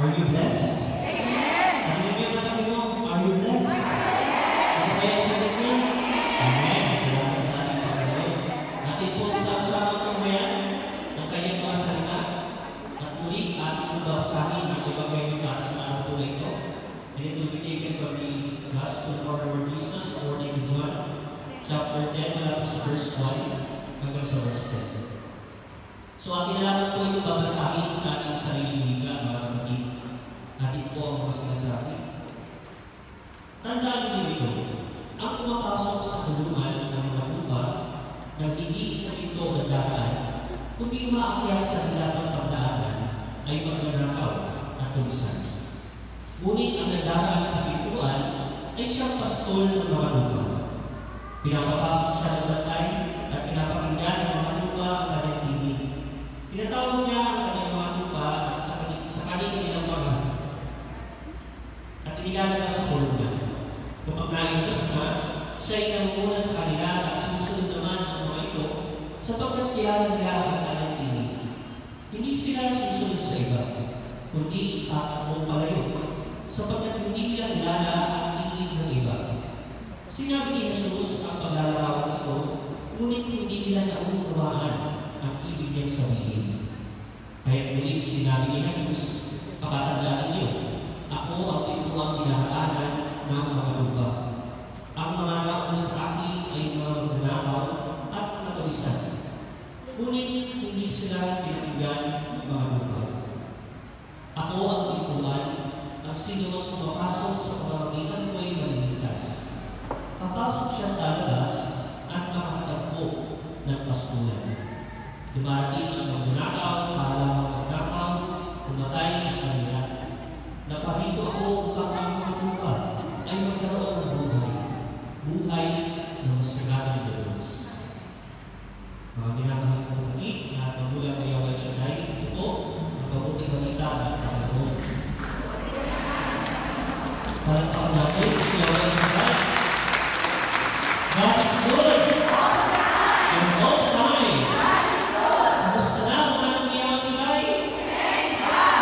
Are you blessed? At yung mga katabi mo, are you blessed? Ano kaya siya dito? Amen. Salamat sa ating Panginoon. Natin po sa araw ng yan, ng kanyang mga salita. At muli, ating po babasahin ang Ebanghelyo para sa araw po na ito. And it will be taken from the Gospel of our Lord Jesus according to John, chapter 10, mula po sa verse 1 hanggang sa verse 10. So, atin na lang po yung babasahin sa ating sariling wika, mga kapatid. Atin po ang mga sinasabi. Tandaan niyo ito, ang pumapasok sa kulungan ng mga lupa nang hindi sa ito nagdaan, kundi umaakyat sa hilatang pagdaanan ay magnanakaw at tulisan. Ngunit ang nagdaan sa pintuan ay siyang pastol ng mga lupa. Pinapapasok siya ng bantay at pinapakinggan ng mga lupa ang kanyang tinig. Tinatawag niya ang kanyang mga lupa sa kanilang mga at inilalabas sa kulungan. Kapag naintos na, siya ay namumuna sa kanila at sumusunod naman ang mga ito sapagkat kilala nila ang kanyang tinig. Hindi sila susunod sa iba, kundi tatakbong palayo sapagkat hindi nila kilala ang tinig ng iba. Sinabi ni Jesus ang paglalarawan ito, ngunit hindi nila naunawaan ang ibig niyang sabihin. Kaya muling sinabi ni Jesus, pakatandaan niyo, ako ang pintuang dinaraanan ng mga lupa. Ang mga nauna sa akin ay mga magnanakaw at matawisan. Ngunit hindi sila pinakinggan ng mga lupa. Ako ang pintuan, ang sino ang pumapasok sa pamamagitan ko ay maliligtas. Papasok siya talabas at makakatagpo ng pastulan. Dumarating ang magnanakaw para magnakaw, pumatay ang kanila. Naparito ako upang ang mga lupa ay magkaroon ng buhay. Buhay na mas maraming Diyos. Mga minamahal ng kapatid na magulang ng Yahweh Shaddai, ito po ang mabuting balita ng Panginoon. Palakpakan natin si Yahweh Shaddai. God is good! And all the time! Kamusta na ang mga ng Yahweh Shaddai? Thanks God!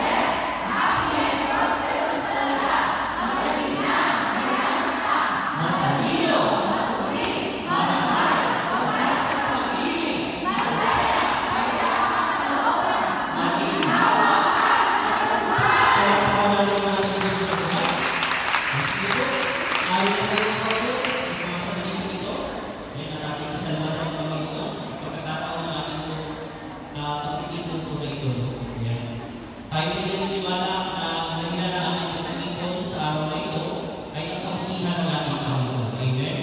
Yes! Happy and prosperous na lahat. Magaling na, mayaman ka. Matalino! Matuwid, maramay, wagas sa pag-ibig. Malaya, mayaman na looban. Maginhawa at matapay. Palakpakan natin mga Diyos sa Shaddai. Mas ito, ayaw na kayo ng Panginoon sa mga sarili ko ito. Ngayon ang ating kasalamatan ng Panginoon sa pagkakataon ng ating pagtitipon po na ito. Yan. Tayo ay naniniwala na ang dahilan na aming pagtitipon sa araw na ito ay ang kabutihan ng ating Panginoon. Amen?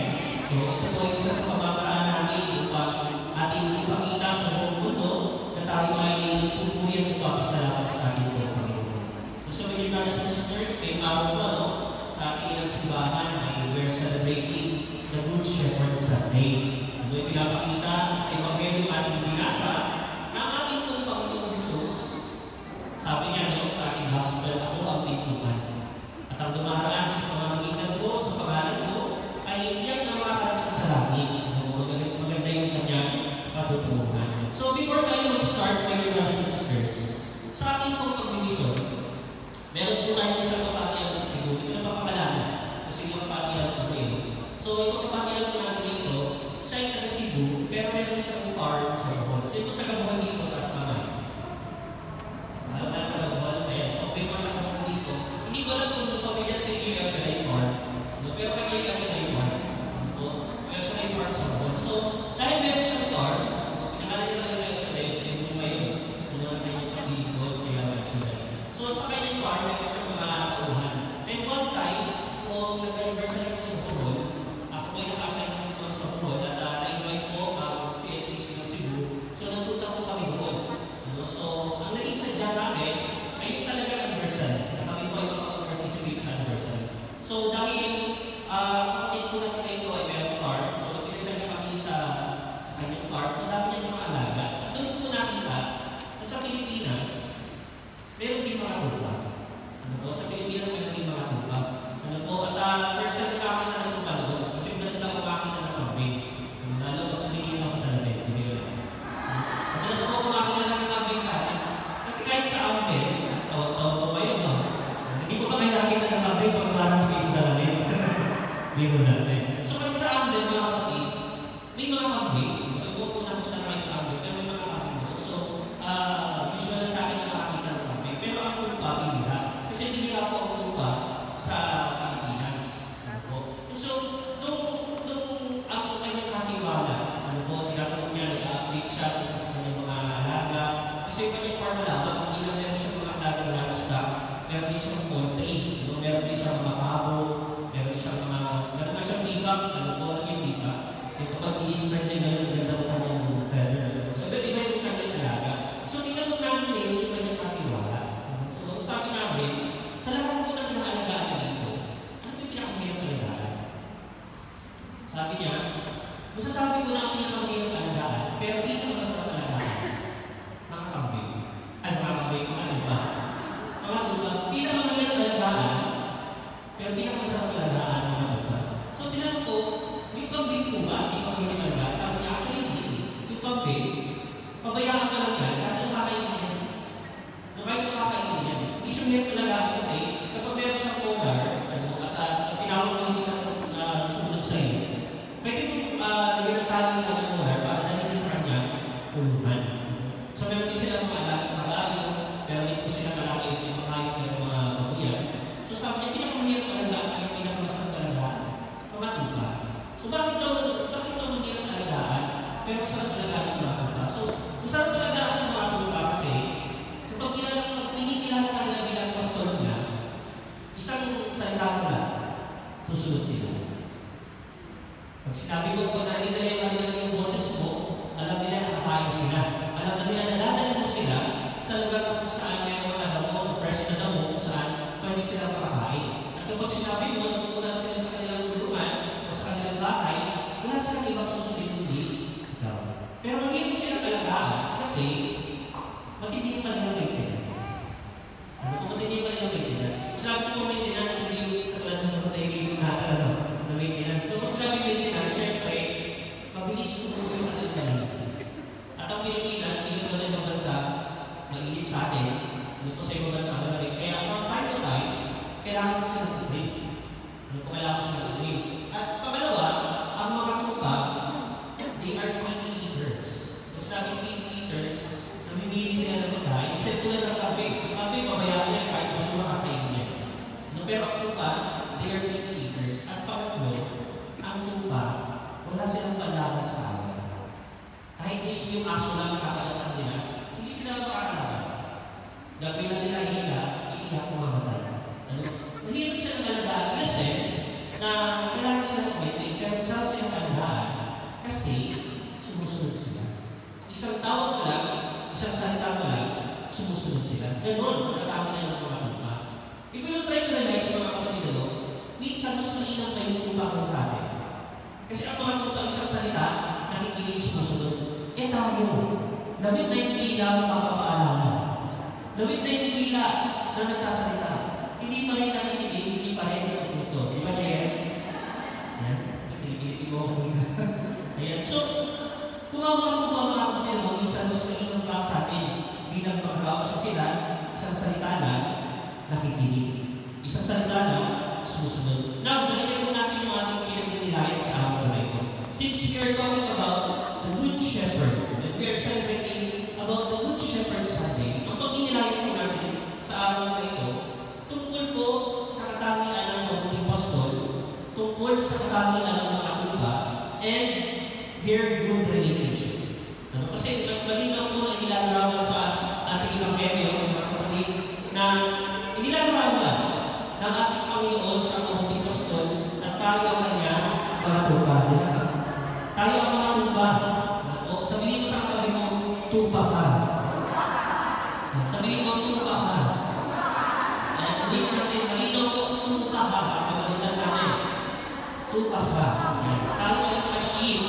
So ito po ay isa sa pamamaraan namin upang ating ipakita sa buong mundo na tayo ay nagpupuri at nagpapasalamat sa ating Panginoon. So mga brothers and sisters, ngayong araw po, sa ating ilang simbahan ay we're celebrating the Good Shepherd Sunday. Ito ay pinapakita sa Ebanghelyo ating binasa na ang ating pong Panginoong Jesus. Sabi niya sa ating gospel, ako ang pintuan. At ang dumaraan sa pamamagitan ko, sa pangalan ko, ay iyak na makakarating sa langit. Maganda yung kanyang patutunguhan. So before tayo mag-start, mga brothers and sisters, sa ating pong pagmimisyon, meron po tayong isang kapatiran sa Cebu. Hindi ko na papakalanan kasi yung kapatiran po na ito. So itong kapatiran po natin na ito, siya ay taga Cebu, pero meron siyang farm sa Bohol. So itong taga Bohol dito, kasi mamay. Alam na taga Bohol, ayan. So may mga taga Bohol dito. Hindi ko alam kung pamilyar sa inyo marami silang makakain. At kapag sinabi mo na pupunta na sila sa kanilang tulungan o sa kanilang bahay, wala silang ibang susundin kundi ikaw. Pero mahirap silang alagaan kasi matindi pa nilang maintenance. Ano kung matindi pa nilang maintenance? Sabi ko maintenance, hindi katulad ng kapatay ngayon natin na maintenance. So kung sinabi maintenance, syempre, mabilis tumutuloy yung kanilang dalawa. At ang Pilipinas, hindi ko na bansa, mainit sa atin, ano po sa ibang bansa malamig. Kaya from time to time, kailangan mo sila mag-drink. Ano po kailangan mo sila mag-drink. At pangalawa, ang mga tupa, they are picky eaters. Kasi natin picky eaters, namimili sila ng pagkain. Kasi tulad ng kape. Ang kape, pabayaan yan kahit basura kakainin yan. No, pero ang tupa, they are picky eaters. At pangatlo, ang tupa, wala silang panlaban sa kaaway. Kahit mismo yung aso lang nakakalat sa kanila, hindi sila makakalaban. Gagawin lang nila ihiga, iiyak o mamatay. Ano? Mahirap silang alagaan in a sense na kailangan silang kumitin, pero masarap silang alagaan kasi sumusunod sila. Isang tawag ko lang, isang salita ko lang, sumusunod sila. Ganon ang kami ng mga tupa. If you try to realize mga kapatid ano, minsan mas mainam kayong tupa ko sa atin. Kasi ang mga tupa isang salita, nakikinig sumusunod. Eh tayo, lawit na yung dila magpapaalala. Lawit na yung dila na nagsasalita. Hindi pa rin nakikinig, hindi pa rin natututo. Di ba kaya? Ayan, nakikinig mo ako muna. Ayan, so, kung ang mga tupa mga kapatid mo, minsan mas mainam pa sa atin bilang magagawa sa sila, isang salita lang, nakikinig. Isang salita lang, sumusunod. Now, balikan po natin yung ating pinagninilayan sa araw na ito. Since we are talking about the Good Shepherd, and we are celebrating about the Good Shepherd Sunday, ang pagkinilayan po natin sa araw na ito, tungkol po sa katangian ng mabuting pastol, tungkol sa katangian ng mga tupa, and their good relationship. Ano? Kasi malinaw po na inilalarawan sa ating Ebanghelyo, mga kapatid, na inilalarawan ng ating Panginoon sa mabuting pastol at tayo ang kanyang mga tupa. Tayo ang mga tupa. Sabihin mo sa katabi mo, tupa ka. Sabihin mo, tupa ka. Sabihin natin, malinaw po, tupa ka. Pagpapalitan natin. Tupa ka. Tayo ay mga sheep.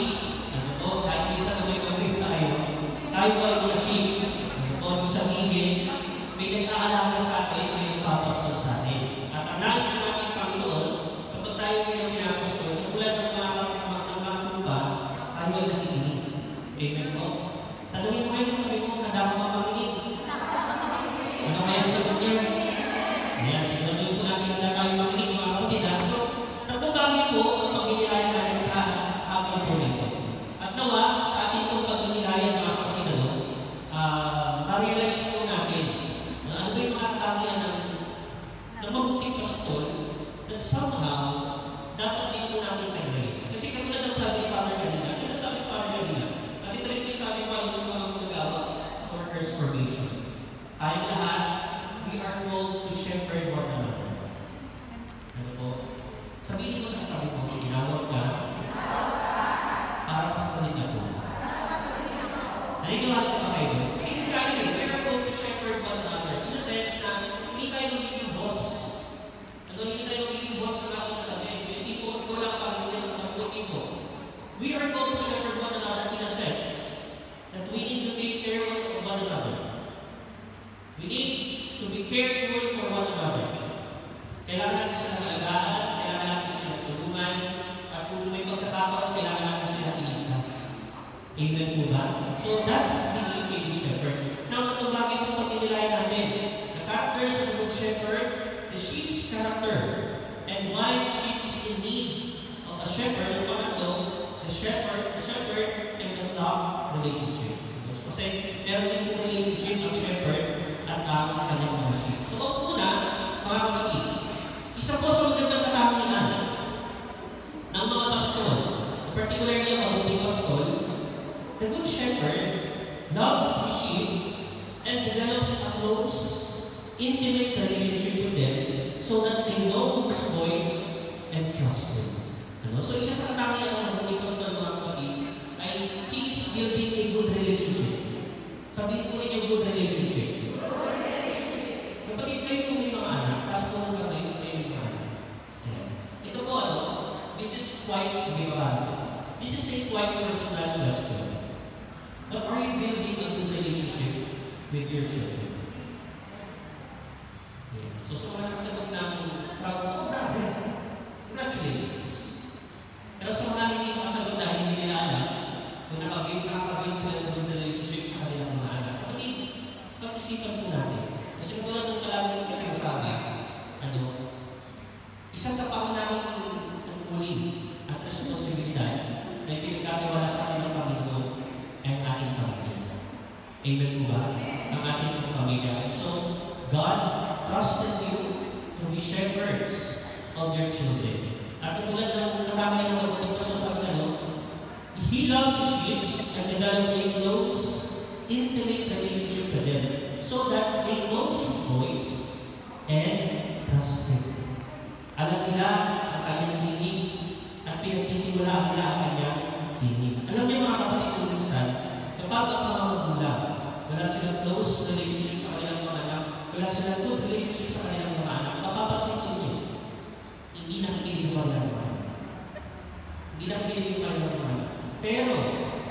Kahit minsan kami tayo. Tayo ay mga sheep. Ibig sabihin, may nag-aalaga sa atin, may nagpapastol sa atin. At ang nais ng ating Panginoon, kapag tayo ay pinapastol, katulad ng mga tupa, tayo ay nakikinig. Amen po. Tanungin mo kayo ng tabi mo, handa mo bang makinig? Ano kaya ang sagot niyo? Ayan, siguraduhin po natin handa tayo makinig mga kapatid. So, tatlong bagay po ang pagpinilayan natin sa hapon po nito. At nawa, sa ating pong pagpinilayan mga kapatid, ma-realize po natin na ano ba yung mga katangian ng mabuting pastol that somehow dapat din po natin pag-relate. Kasi katulad ng sabi ni Father kanina, at ito rin po yung sabi ko sa mga magagawa sa workers' formation. Tayong lahat, we are called to shepherd one another. Ano po? Sabihin mo sa katabi mo, tinawag ka para pasunin ako. Naniniwala ko ba kayo? Kasi hindi kaya we are called to shepherd one another. In a sense na hindi tayo magiging boss. Hindi tayo magiging boss ng ating katabi. Hindi po, ikaw lang pakinggan ng katabi mo. We are called to shepherd one another in a sense that we need to take care of one another. We need to be careful for one another. Kailangan natin silang alagaan, kailangan natin silang tulungan, at kung may pagkakataon, kailangan natin silang iligtas. Amen po ba? So that's being a good shepherd. Now, tatlong bagay po ito pinilayan natin. The characters of the good shepherd, the sheep's character, and why the sheep is in need of a shepherd, and pangatlo, the shepherd and the flock relationship. Kasi meron din po relationship ang shepherd at ang kanyang mga sheep. So, una, mga kapatid, isa po sa magandang katangian ng mga pastol, particularly ang mabuting pastol, the good shepherd loves the sheep and develops a close, intimate relationship with them so that they know His voice and trust Him. So, isa sa katangian ng mabuting pastol, mga kapatid, ay he is building a good relationship. Sabihin po rin yung good relationship. Kapatid, kayo kung may mga anak, tapos po This is a quite personal question. But are you building a good relationship with your children? Yeah. So sa mga nakasagot ng proud, oh brother, congratulations. Pero sa mga hindi makasagot dahil hindi nila alam, kung nakakabuild sila ng good relationship sa kanilang mga anak. Kapatid, pag-isipan po natin. Kasi katulad ng palagi ko sinasabi, isa sa pangunahing tungkulin at responsibilidad na pinagkatiwala sa atin ng Panginoon ay ang ating pamilya. Amen po ba? Ang ating pamilya. So, God trusted you to be shepherds of your children. At katulad ng katangian ng mabuting paso sa akin, He loves His sheep and developed a close, intimate relationship with them so that they know His voice and trust Him. Alam nila ang kanyang tinig at pinagtitiwalaan nila ang kanyang tinig. Alam niyo mga kapatid kung minsan, kapag ang mga magulang, wala silang close relationship sa kanilang mga anak, wala silang good relationship sa kanilang mga anak, mapapansin ko niyo, hindi nakikinig yung kanilang mga anak. Hindi nakikinig yung kanilang mga anak. Pero,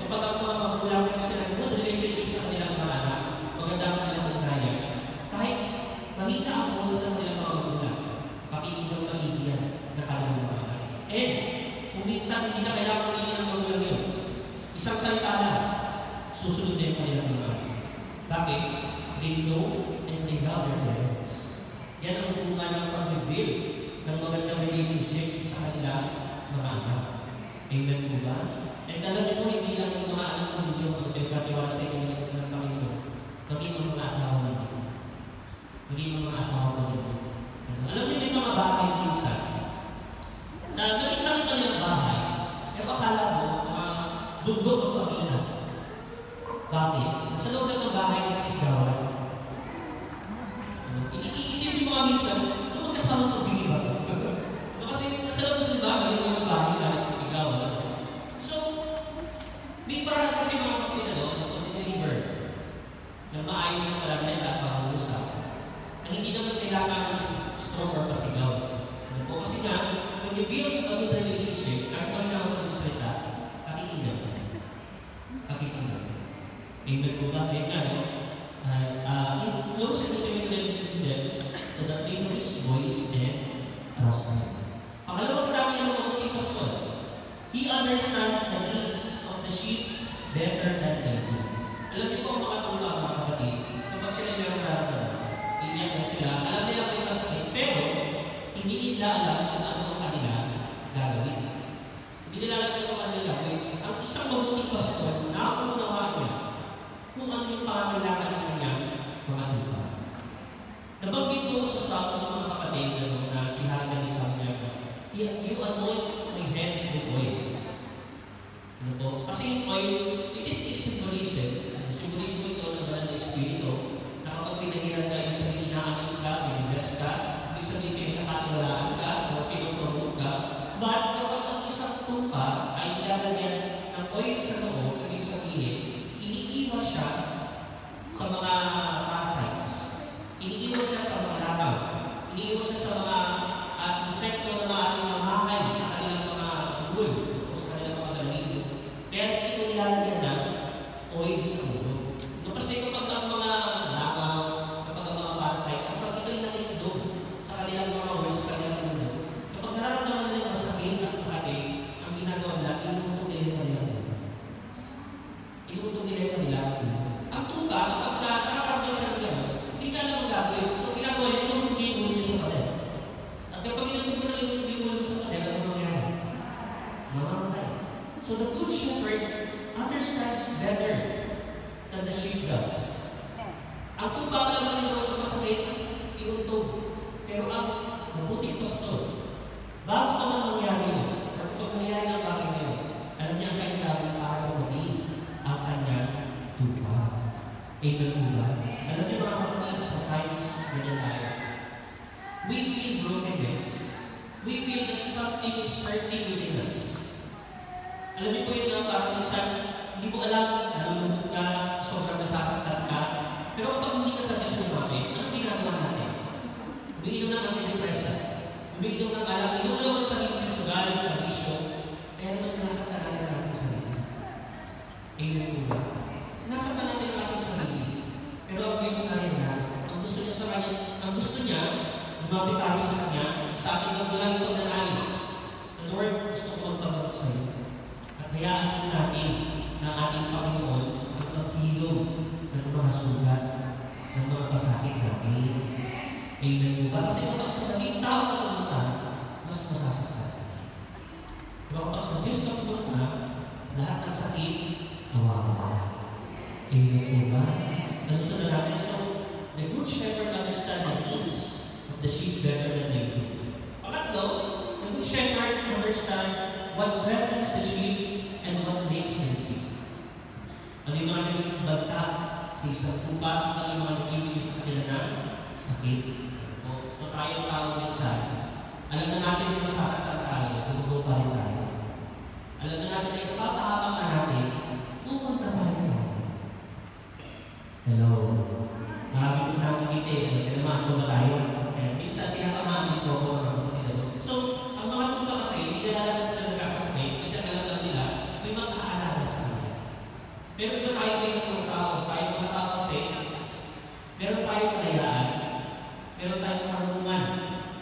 kapag ang mga magulang meron silang good relationship sa kanilang mga anak, maganda ang kanilang ugnayan, kahit mahina ang boses ng kanilang mga magulang, pakikinig ang pag-ibigyan ng kanilang mga anak. And, kung minsan hindi na kailangan ulitin ng magulang yun, isang salita lang, susunod na yung kanilang mga anak. Bakit? They know and they love their parents. Yan ang bunga ng pag-build ng magandang relationship sa kanilang mga anak. Amen po ba? And alam niyo po, hindi lang yung mga anak po ninyo ang pinagkatiwala sa inyo ng Panginoon. Maging ang mga asawa ninyo. Maging ang mga asawa po ninyo. Alam niyo, may mga bahay minsan na maliit lang yung kanilang bahay, pero akala mo, dugdog ang pag-iingat. Bakit? Sa loob lang ng bahay, nagsisigawan. Iisipin mo nga minsan, ano magkasama itong biniba? Kasi sa loob ng bahay, maliit lang ng bahay na nagsisigawan. So, may parang kasi mga kapatid pag-deliver ng maayos na parang at pangusap na hindi naman kailangan strong or pasigaw. Kasi nga, when you build a good relationship, kahit mo na ako nagsasalita, pakikinggan mo. Pakikinggan mo. Amen po ba? Kaya nga, in close and intimate relationship with them so that they know His voice and trust Him. Pangalawang katangian ng mabuting pastor, he understands the needs of the sheep better than they do. Alam niyo po ang mga tula, mga kapatid, kapag sila yung nararamdaman, iiyak mo sila, alam nila may masakit, pero hindi nila alam kung ano ang kanila gagawin. Hindi nila alam kung ano ang kanila gagawin. Ang isang mabuting pastor, nakakunawaan niya kung ano yung pangangailangan ng kanyang mga lupa. Nabanggit ko sa status ng mga kapatid na si Harry David sabi niya, you anoint my head with oil. Ano po? Kasi yung oil, it is a symbolism. Symbolismo ito ng banal na espiritu na kapag pinahiran ka, ibig sabihin inaamin ka, binibes ka, ibig sabihin pinagkakatiwalaan ka, o pinopromote ka. But kapag ang isang tupa ay nilalagyan ng oil sa loob, ibig sabihin, iniiwas siya sa mga parasites. Iniiwas siya sa mga lakaw. Iniiwas siya sa mga insekto na maaaring mamahay sa kanilang mga wool o sa kanilang mga balahibo. Kaya ito nilalagyan ng oil sa ulo. No, kasi kapag ang mga lakaw, kapag ang mga parasites, kapag ito'y nakikidog sa kanilang mga wool, sa kanilang ulo, kapag nararamdaman nila masakit at makatay, ang ginagawa nila, inuuntog nila yung kanilang ulo. Inuuntog nila yung kanilang ulo. Ang tupa, kapag nakakaramdam siya ng gano'n, hindi ka alam ang gagawin. So, ginagawa niya, inuuntog niya yung ulo niya sa pader. At kapag inuuntog mo na inuuntog yung ulo mo sa pader, ano mangyari? Mamamatay. So, the good shepherd understands better than the sheep does. Ang tupa ka lang nito ito masakit, iuntog. Pero ang mabuting pastor, bago ka man mangyari yun, at kapag nangyari ng bagay ngayon, alam niya ang kanyang gawin para gawain ang kanyang tupa. Amen po ba? Alam niyo mga kapatid, sometimes ganyan tayo. We feel brokenness. We feel that something is hurting within us. Alam niyo po yun na parang minsan, hindi mo alam, nalulungkot ka, sobrang nasasaktan ka. Pero kapag hindi ka sa misyon namin, ano ginagawa natin? Umiinom ng antidepressant. Umiinom ng alam, inom naman sa sarili sa sugal, sa misyon, kaya naman sinasaktan natin natin. Amen po ba? Sinasaktan natin ang ating sarili. Pero ang Diyos na rin na, ang gusto niya, lumapit tayo sa Kanya, sa ating magdalang pagnanais. The Lord, gusto ko magpagamot sa iyo. At hayaan po natin na ating Panginoon ang maghilom ng mga sugat, ng mga pasakit natin. Amen po ba? Kasi kapag sa naging tao na pumunta, mas masasaktan. Pero kapag sa Diyos na pumunta, lahat ng sakit, nawawala. Amen po ba? Nasusunod natin. So, the good shepherd understands the needs of the sheep better than they do. Pangatlo, the good shepherd understands what threatens the sheep and what makes them sick. Ano yung mga nagiging banta sa isang tupa, ano yung mga nagbibigay sa kanila ng sakit. So tayong tao minsan, alam na natin yung masasaktan tayo, bumugaw pa rin tayo. Alam na natin ay kapapahabang na natin, pupunta pa rin tayo. Hello. Marami kong nakikita, tinamaan ko ba tayo? Minsan tinatamaan ko ako ng mga kapatid. So, ang mga tuba kasi, hindi na natin sila nagkakasakit kasi alam lang nila, may mag-aalala sa kanila. Pero iba tayo mga tao. Tayo mga tao kasi, meron tayong kalayaan, meron tayong karunungan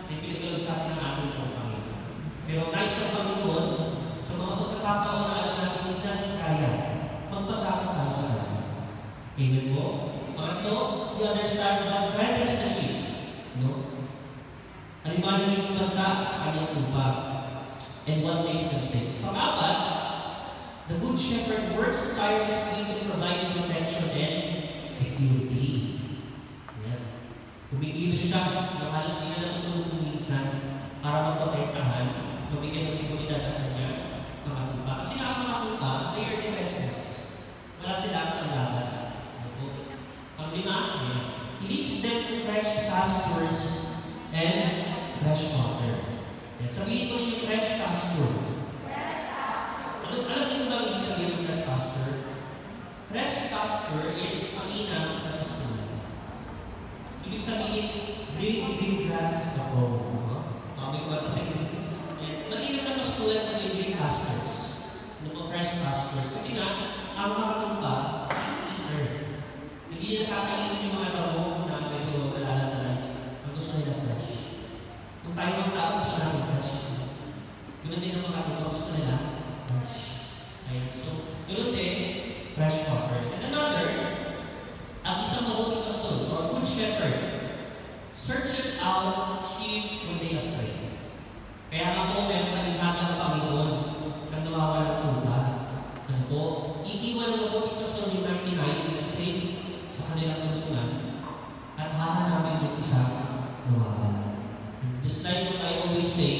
na pinagkalog sa atin ng ating Panginoon. Pero nice ng Panginoon, sa mga pagkakataon na alam natin hindi natin kaya, magpasakot tayo sa Kanya. Amen po? Pangatlo, he understands what threatens the sheep. No? Ano yung mga nagiging banta sa kanyang tupa? And what makes them sick? Pang-apat, the good shepherd works tirelessly to provide protection and security. Ayan. Kumikilos siya na halos hindi na natutulog kung minsan para magprotektahan, mabigyan ng seguridad ang kanyang mga tupa. Kasi nga ang mga tupa, they are defenseless. Wala silang panlaban. Pang-lima, he leads them to fresh pastures and fresh water. Yan. Sabihin ko rin yung fresh pasture. Alam niyo ba ang ibig sabihin ng fresh pasture? Fresh pasture is mainam na pastulan. Ibig sabihin, green grass ako. May kuwan kasi. Mainam na pastulan kasi green pastures. Ano po fresh pastures? Kasi nga, ang mga tumba, hindi nila nakakainin yung mga damo na medyo nalalaman. Ang gusto nila fresh. Kung tayo mga tao, gusto natin fresh. Ganoon din ang mga tao, gusto nila fresh. Ayan. So, ganoon din, fresh waters. And another, ang isang mabuting pastor, or good shepherd, searches out sheep when they astray. Kaya nga po, meron talighagan ng Panginoon kang nawawalang tuba. Ano po? Iiwan ng mabuting pastor yung 99 na safe sa kanilang tulungan at hahanapin yung isang nawawala. Just like what I always say,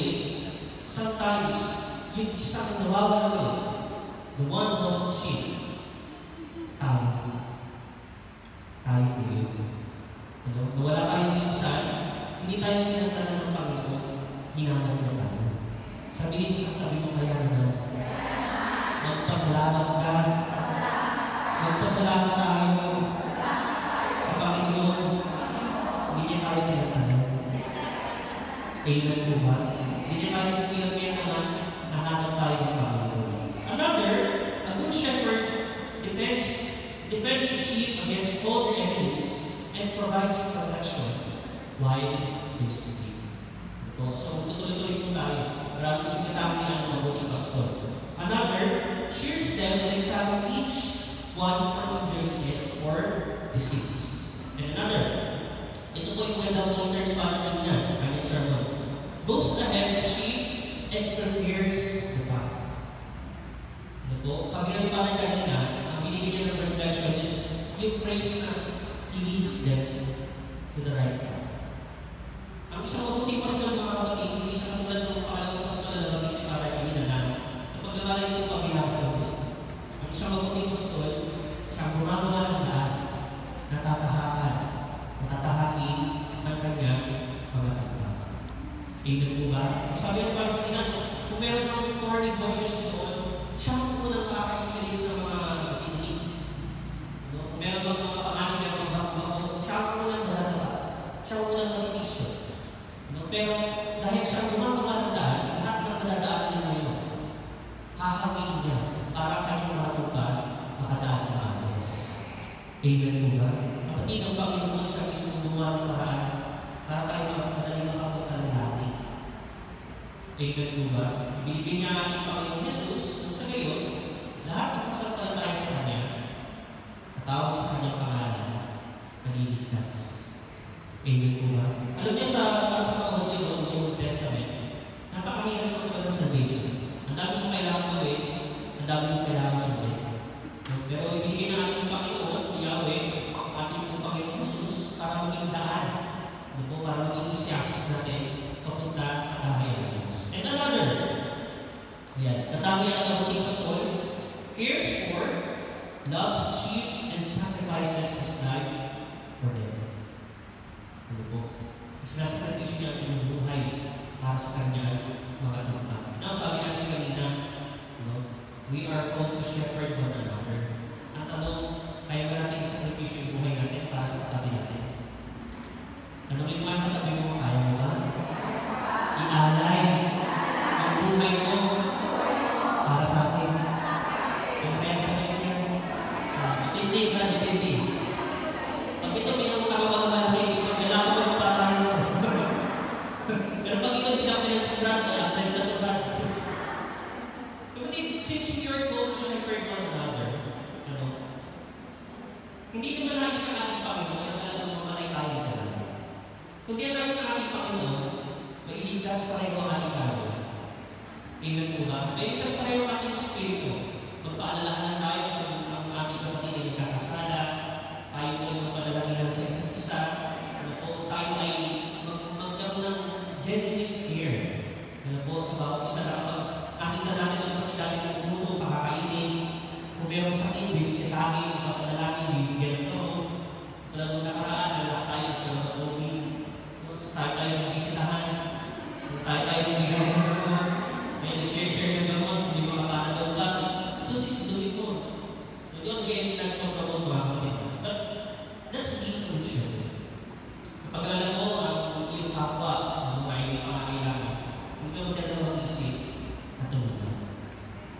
sometimes yung isang nawawala yun, the one lost sheep, tayo. Tayo po yun. Nawala tayo minsan, hindi tayo pinagtanan ng Panginoon, hinanap na tayo. Sabihin sa tabi mo kaya naman, magpasalamat ka, magpasalamat tayo, Panginoon, hindi niya tayo pinagtanan. Amen po ba? Hindi niya tayo pinagtanan kaya naman nahanap tayo ng Panginoon. Another, a good shepherd defends the sheep against all their enemies and provides protection while they sleep. So, tutuloy-tuloy po tayo. Marami kasi katampilan ng mabuting pastor. Another, cheers them and examine each one for injury or disease. And another, ito po yung magandang pointer ni Father Medina sa kanyang sermon. Goes ahead of sheep and prepares the path. Ano po? Sabi nga ni Father kanina, ang binigyan niya ng reflection is yung praise na he leads them to the right path. Ang isang mabuting pastor, mga kapatid, hindi siya katulad ng pangalawang pastor na nabagin ni Father kanina na kapag namalang ito pa binabagaw. Ang isang mabuting pastor, siya gumagawa ng daan, natatahakin ng kanyang mga tupa. Amen po ba? Sabi ng Father kanina, kung meron kang thorny bushes doon, siya ang unang makaka-experience ng mga matinig. Kung meron kang mga panganin, meron kang bako-bako, siya ang unang madadaba. Siya ang unang manitiso. Pero dahil siya gumagawa ng daan, lahat ng madadaan niya ngayon, hahangin niya para kanyang mga tupa Panginoon siya mismo gumawa ng paraan para tayo madaling makapunta ng langit. Amen po ba? Ibinigay niya ang ating Panginoon Jesus, nang sa gayon, lahat ng sasampalataya sa Kanya, katawag sa Kanyang pangalan, maliligtas. Amen po ba? Alam niyo para sa mga Hudyo noong Old Testament, napakahirap po talaga ng salvation. Ang dami mong kailangan gawin, ang dami mong kailangan sundin. Pero ibinigay na ating Panginoon, Yahweh, ating pong Panginoon Jesus, para maging daan. Para maging easy access natin papunta sa kaharian ng Diyos. And another, katangian ng mabuting pastor, cares for, loves sheep, and sacrifices his life for them. Ano po? Sinasakripisyo niya ang buhay para sa kanyang mga tupa. Now, sabi natin kanina, we are called to shepherd one another. Ang tanong, kaya ba natin isakripisyo yung buhay natin para sa katabi natin? Tanungin mo ang katabi mo, kaya mo ba? Ialay ang buhay mo para sa akin. Yung kaya sa kanya, ditindi na, ditindi. Pag ito pinangutang ako ng malaki, pag nalaman ko ng patahan mo. Pero pag ito pinang pinagsurat, i-append na ito brad. Since we are called to shepherd one another, hindi naman nais ng ating Panginoon na talagang mamatay tayo dito lang. Kundi ang nais ng ating Panginoon, mailigtas pareho ang ating katawan. Amen po ba? Mailigtas pareho ang ating spirito. Magpaalalahanan tayo kung ang ating kapatid ay nagkakasala, tayo ay magpadalagilan sa isa't isa, tayo ay magkaroon ng genuine care. Sa bawat isa na kapag nakita natin ang kapatid natin ng gutom, pakakainin, kung mayroong sakit, bibisitahin, ipapadalangin, bibigyan ng gamot. Tulad ng nakaraan, na lahat tayo nagkaroon ng COVID. Tayo nagbisitahan, tayo nagbigay ng gamot, may nag-share ng gamot, may mga panadaw ba. Ito sisinduhin mo. Hindi ako nag-end ng gamot mga kapatid. But that's a gift of nature. Kapag alam mo ang iyong kapwa, ang mga iyong pangangailangan, hindi ka magdadalawang isip at tumunod.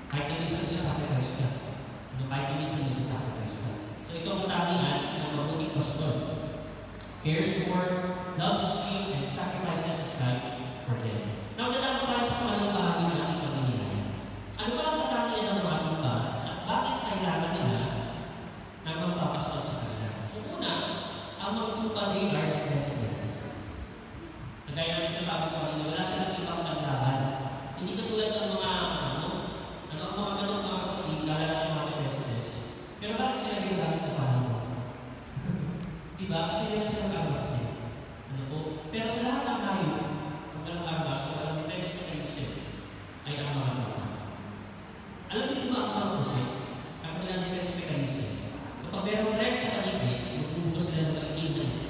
Kahit na minsan nagsasacrifice ka. Kahit na minsan nagsasacrifice ka. So ito ang katangian ng mabuting pastor. Cares for, loves sheep, and sacrifices his life for them. Now, dadama tayo sa pangalawang bahagi ng ating pagdinilayan. Ano ba ang katangian ng mga tupa at bakit kailangan nila ng magpapastor sa kanila? So una, ang mga tupa, they are defenseless. Kagaya namin sinasabi ko kanina, wala silang ibang paglaban. Hindi katulad ng mga mga kapatid, kalala ng mga defenseless. Pero bakit sila ginagamit na panahon? Diba? Kasi meron silang armas din. Pero sa lahat ng hayop, kung walang armas, so walang defense mechanism, ay ang mga tupa. Alam niyo ba ang mga pusit? Ang kanilang defense mechanism. Kapag merong threat sa paligid, magbubugas sila ng maitim na ito.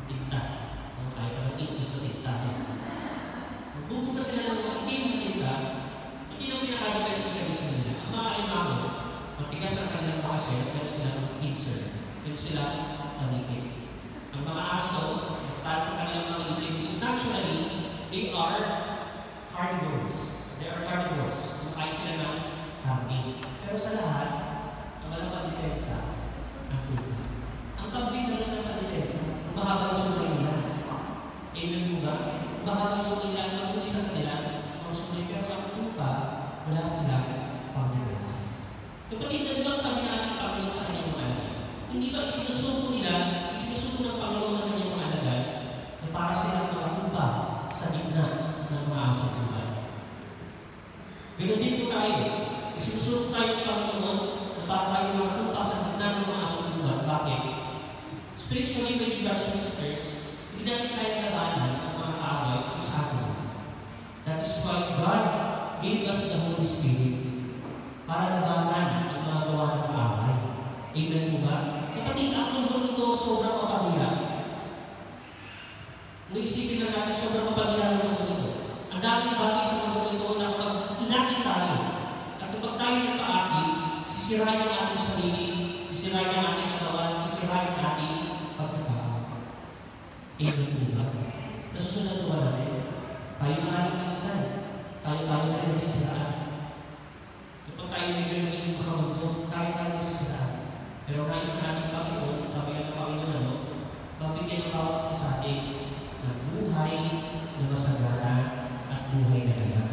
Tinta. Ayaw pa ng itis na tinta. Magbubugas sila ng maitim na tinta. Ito yung pinaka-defense mechanism nila. Ang mga alimango, matigas ang kanilang pakasya, pero silang pincer. Pero silang paligid. Ang mga aso, nakatala sa kanilang mga itim, because naturally, they are carnivores. They are carnivores. Kumakain sila ng karne. Pero sa lahat, ang walang pandepensa, ang tupa. Ang kambing na sila pandepensa, mahaba yung sungay nila. Amen mo ba? Mahaba yung sungay nila, ang mabuti sa kanila, mga sungay, pero ang tupa, wala silang pandepensa. Kapatid, ano ba sabi na ating Panginoon sa kanyang mga alagad? Hindi ba isinusuko ng Panginoon ng kanyang mga alagad na para silang makatupa sa gitna ng mga aso buhay? Ganun din po tayo. Isinusuko tayo ng Panginoon na para tayo makatupa sa gitna ng mga aso buhay. Bakit? Spiritually, my brothers and sisters, hindi natin kaya labanan ang mga kaaway sa atin. That is why God gave us the Holy Spirit para labanan ang mga gawa ng kaaway. Amen mo ba? Kapatid, ang mundong ito sobrang mapanira. Kung isipin lang natin, sobrang mapanira ng mundong ito. Ang daming bagay sa mundong ito na kapag inakit tayo, at kapag tayo nagpaakit, sisirain ang ating sarili, sisirain ang ating katawan, sisirain ang ating pagkatao. Amen mo ba? Nasusunod ba natin? Tayo na alam minsan. Tayo na rin nagsisiraan. Kapag tayo medyo naging makamundo, tayo nagsisiraan. Pero nais na natin Panginoon, sabi nga ng Panginoon, ano, mabigyan ng bawat isa sa atin ng buhay na masagana at buhay na ganda.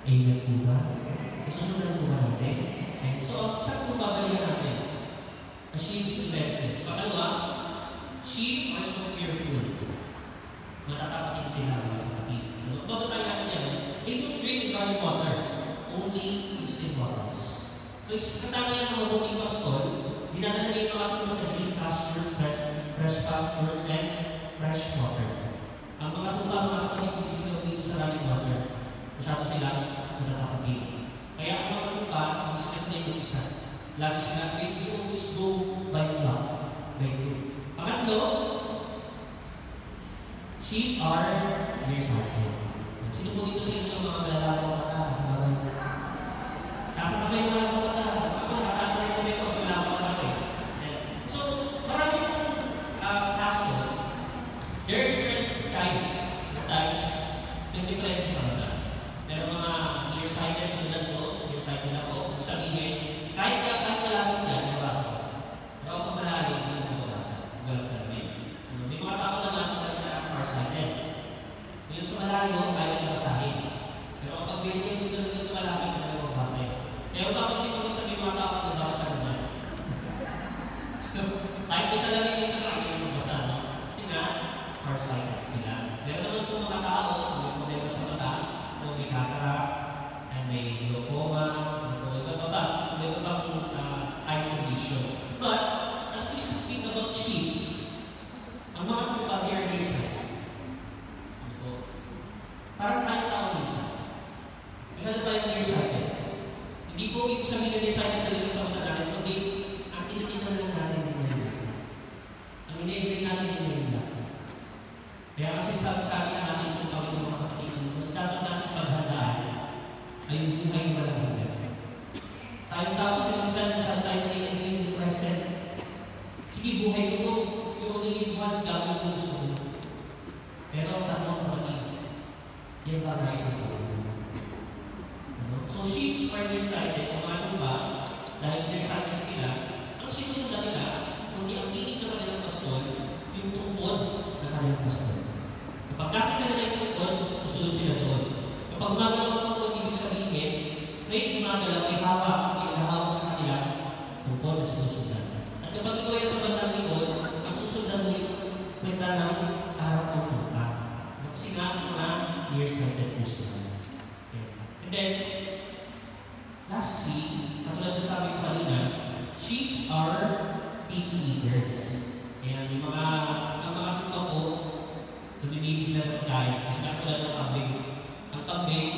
Amen po ba? Susundan po ba natin? Okay. So, saan po babalikan natin? A sheep's adventures. Pangalawa, sheep are so fearful. Matatapatin sila mga kapatid. Babasahin natin yan. They don't drink in running water, only in still waters. So, isa katangian ng mabuting pastor, dinadala niya yung mga tubo sa green pastures, fresh pastures, and fresh water. Ang mga tuba, mga kapatid, hindi sila dito sa running water. Masyado sila matatapatin. Kaya ang mga tuba, ang sila yung isa. Lagi sila, they always go by flock, by group. Pangatlo, sheep are nearsighted. Sino po dito sa inyo ang mga malalakaw mata? Nasa bagay. Nasa bagay yung malalakaw mata. Ako nakataas na rin kami ko sa malalakaw mata ko. So, maraming kaso. There are different types ng differences sa mata. Pero mga nearsighted, tulad ko, nearsighted ako, sabihin, kahit malapit yan, nabasa ko. Pero kapag malayo, hindi ko nabasa. Galang sa lamin. May mga tao naman, ang farsighted. Ngayon sa malayo, kaya na basahin. Pero kapag binigyan mo sila ng ganito malapit, na lang magbasa yun. Kaya bakit siya sa mga tao na nagbasa naman? Kahit may salamin yung sa kanya, na magbasa, no? Kasi nga, farsighted sila. Pero naman po mga tao, may problema sa mata, may cataract, and may glaucoma, may ibang eye condition. But, as we speak about sheep, ang mga tuba, they are nearsighted. Parang tayong tao minsan. Masyado tayo nearsighted. Hindi po ibig sabihin na nearsighted talaga sa mata natin, kundi ang tinitingnan lang natin yung mahina. Ang ina-enjoy natin yung mahina. Kaya kasi sabi na ating kung Panginoon mga kapatid, mas dapat natin paghandaan ay yung buhay na walang hanggan. Tayong tao kasi minsan tayo nag-enjoy in the present. Sige, buhay ko to. You only live once, gagawin ko gusto ko. Pero ang tanong kapatid, yan ba guys na po? So, sheep are nearsighted. Ang mga tuba, dahil nearsighted sila, ang sinusundan nila, kundi ang tinig ng kanilang pastor, yung tungkod ng kanilang pastor. Kapag nakita nila yung tungkod, susunod sila doon. Kapag magalaw ang tungkod, ibig sabihin, may gumagalaw, may hawak, may naghahawak ng kanilang tungkod na sinusundan. At kapag ikaw ay nasa bandang likod, ang susundan mo yung kwenta ng harap ng tungka. Kasi nga, mga nearsighted po sila. And then, lastly, katulad na sabi ko kanina, sheep are picky eaters. Kaya may ang mga tuba po, namimili sila ng pagkain kasi katulad ng kambing. Ang kambing,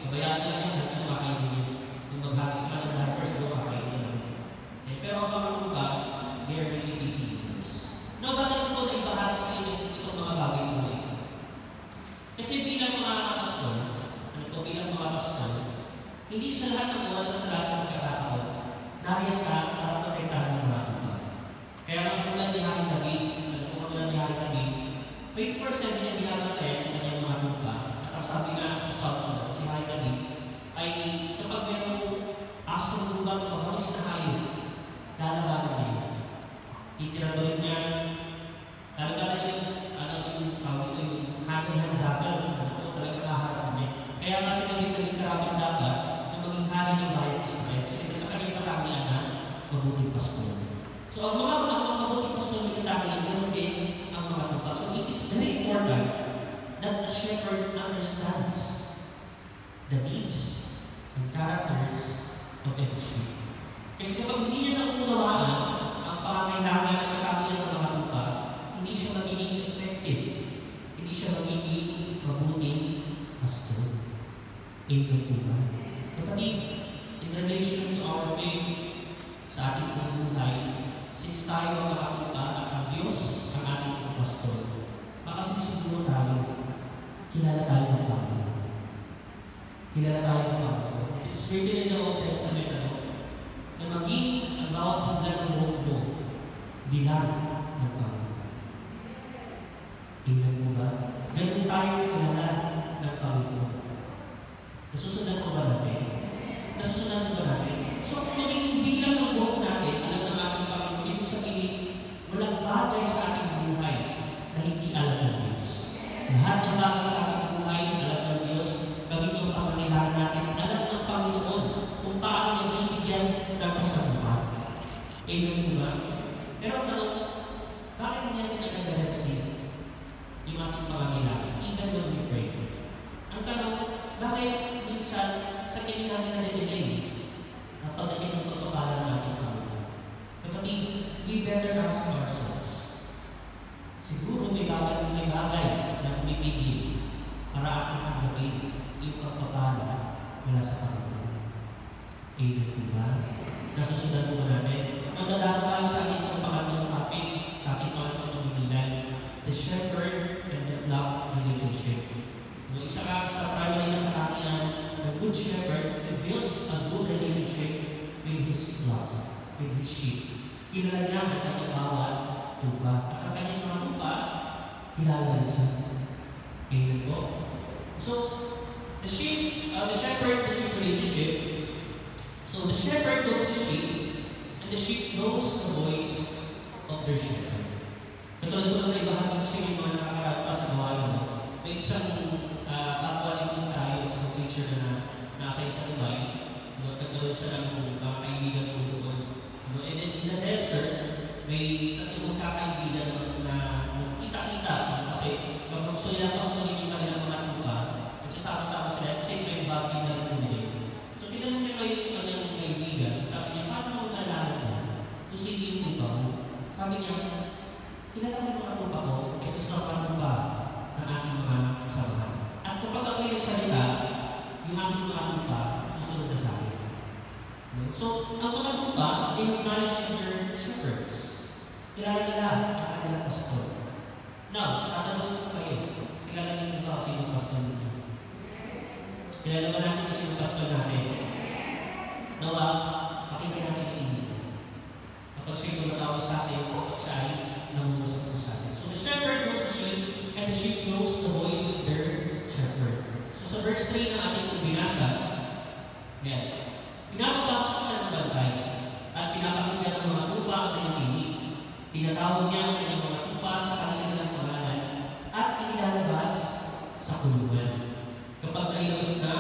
mabayaan nila yung kahit ano makainin yun. Yung maghagis ka ng diapers, siguro makainin yun. Pero ang mga tuba, they are really picky eaters. Now, bakit po na ibahagi sa inyo itong mga bagay po ito? Kasi bilang mga pastor, bilang mga pastor, hindi sa lahat ng oras at sa lahat ng pagkakataon, nariyan ka para protektahan ng mga tuba. Kaya katulad ni Haring David, 20% niya binabantayan ang kanyang mga tuba. At ang sabi nga sa Psalms, si Haring David, ay kapag mayroong asong tuba ng mabalis na hayop, lalabanan niya. Titirandorin niya, lalabanan niya yung hangin-handagan, talagang naharap niya. Kaya nga si David naging karapat dapat na maging hari ng bayan Israel kasi sa kanyang katangian na mabuting pastor. So ang mga mabuting pastor ng katangian, ganoon din ang mga tuba. So it is very important that the shepherd understands the needs and characters of every sheep. Kasi kapag hindi niya naunawaan ang pangangailangan at katangian ng mga tuba, hindi siya magiging effective. Hindi siya magiging mabuting pastor. Amen po ba? Kapatid, in relation to our faith sa ating buhay, since tayo ang nakatuka at ang Diyos ang ating pastor, makasisiguro tayo, kilala tayo ng Panginoon. Kilala tayo ng Panginoon. It is written in the Old Testament, na maging ang bawat hibla ng buhok mo, dilang ng Panginoon. Amen po ba? Ganun tayo kilala ng Panginoon. Nasusundan ko ba natin? Nasusundan ko ba natin? So, kung magiging bilang ng buhok natin, alam ng ating Panginoon, Nasusundan po ba natin? Magdadama tayo sa ating pangatlong topic, sa ating pangatlong pagbibilan, the shepherd and the flock relationship. No, isa ka sa primary na katangian, the good shepherd, he builds a good relationship with his flock, with his sheep. Kilala niya ang kanyang bawat tupa. At ang kanyang mga tupa, kilala niya siya. Amen po. So, the shepherd, the sheep relationship. So the shepherd knows the sheep, and the sheep knows the voice of their shepherd. Katulad po ng naibahagi ko sa inyo mga nakakarap pa sa gawain mo. May isang kapwa din tayo, isang teacher na nasa isang Dubai. Nagkaroon siya ng mga kaibigan po doon. And then in the desert, may tatlong magkakaibigan na nagkita-kita. Kasi kapag gusto nilang pasturin yung kanilang mga tupa, nagsasama-sama sila, kasi may bagay na rin po nila. So tinanong niya kayo yung kanyang kaibigan, sabi niya, paano mo nalaman niya kung sino yung tupa mo? Sabi niya, kilala ko yung mga tupa ko kasi sa mga tupa ng aking mga kasamahan. At kapag ako'y nagsalita, yung aking mga tupa, susunod na sa akin. So, ang mga tupa, they acknowledge their shepherds. Kilala nila ang kanilang pastor. Now, tatanungin ko kayo, kilala niyo ba kung sino yung pastor nito? Kilala ba natin kung sino yung pastor natin? Nawa, pakinggan natin yung tinig. Kapag siya'y tumatawag sa atin, kapag siya ay namumusap po sa atin. So the shepherd knows the sheep, and the sheep knows the voice of their shepherd. So sa verse 3 na ating binasa, yan, pinapapasok siya ng bantay at pinapakinggan ng mga tupa ang kanyang tinig. Tinatawag niya ang kanyang mga tupa sa kanilang pangalan at inilalabas sa kulungan. Kapag nailabas na,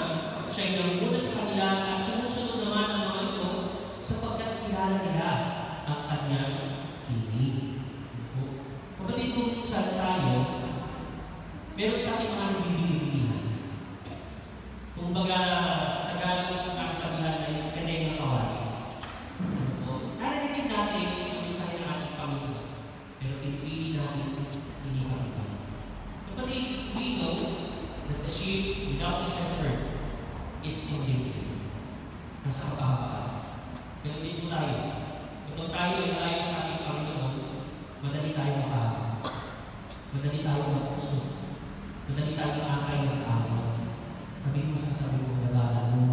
siya'y namumuna sa kanila at sumusunod naman ang mga ito sapagkat kilala nila ang kanyang tinig. Kapatid ko, minsan tayo, meron sa ating mga nagbibigay-bigihan. Kung baga sa Tagalog, ang sabihan ay kanay ng kawali. Narinig natin ang mensahe ng ating Panginoon, pero pinipili natin hindi pakita. Kapatid, we know that the sheep without the shepherd is in danger. Nasa kapahabahan. Ganun din po tayo. Kapag tayo ay malayo sa ating Panginoon, madali tayo mapahaba. Madali tayo mapuso. Madali tayo maakay ng kaaway. Sabihin mo sa katabi mo, labanan mo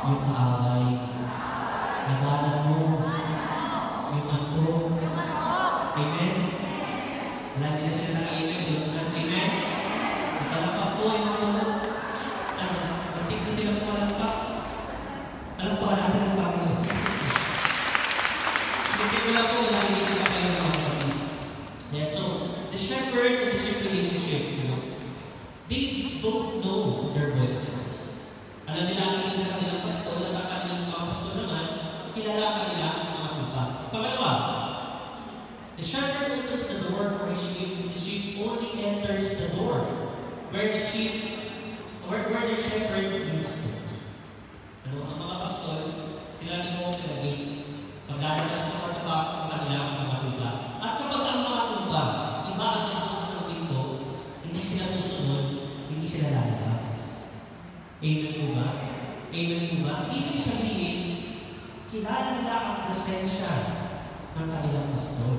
yung kaaway. Labanan mo yung antok. Amen? Wala, hindi na sila nakainag. Amen? Nakalampak po ay mga tulog. Matik na sila pumalampak. Alam po natin ang Panginoon. Kasi wala po, nakikita na kayo ng mga kapatid. Yeah, so, the shepherd and the sheep relationship, they don't know their voices. Alam nila ang tinig ng kanilang pastor at ang kanilang mga pastor naman, kilala kanila ang mga tupa. Pangalawa, the shepherd opens the door for his sheep, and the sheep only enters the door where the shepherd leads them. Ang mga pastor, sila nag-open the gate. Paglalabas na pagpapasok ng kanilang mga tupa. At kapag ang mga tupa, iba ang nagbukas ng pinto, hindi sila susunod, hindi sila lalabas. Amen po ba? Amen po ba? Ibig sabihin, kilala nila ang presensya ng kanilang pastor.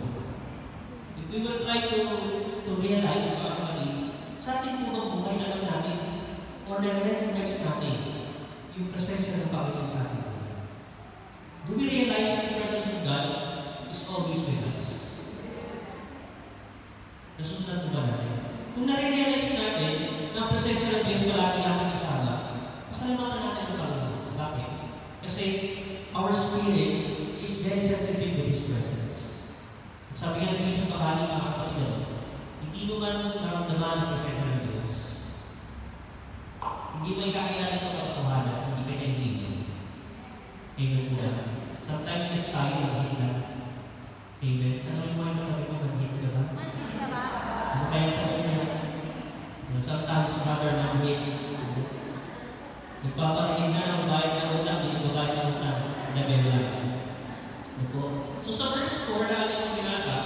If we will try to realize mga kapatid, sa ating punong buhay na lang natin or na-recognize natin yung presensya ng Panginoon sa ating buhay. Do we realize that the presence of God is always with us? Nasusunod po ba natin? Kung nare-realize natin na ang presensya ng Diyos palagi natin kasama, pasalamatan natin ang Panginoon. Bakit? Kasi our spirit is very sensitive to His presence. At sabi nga ng isang pakali mga kapatid, hindi mo man naramdaman ang presensya ng Diyos. Hindi mo ikakailan ito katotohanan, hindi ka kaibigan. Amen po ba? Sometimes kasi tayo nag-hit lang. Amen. Tanongin mo ang katabi mo, nag-hit ka ba? Ano kaya sa kanya? Sometimes brother nag-hit. Nagpaparinig na ng babayad ng utang, hindi babayad ng utang. Dabel lang. So sa verse 4 na ating binasa,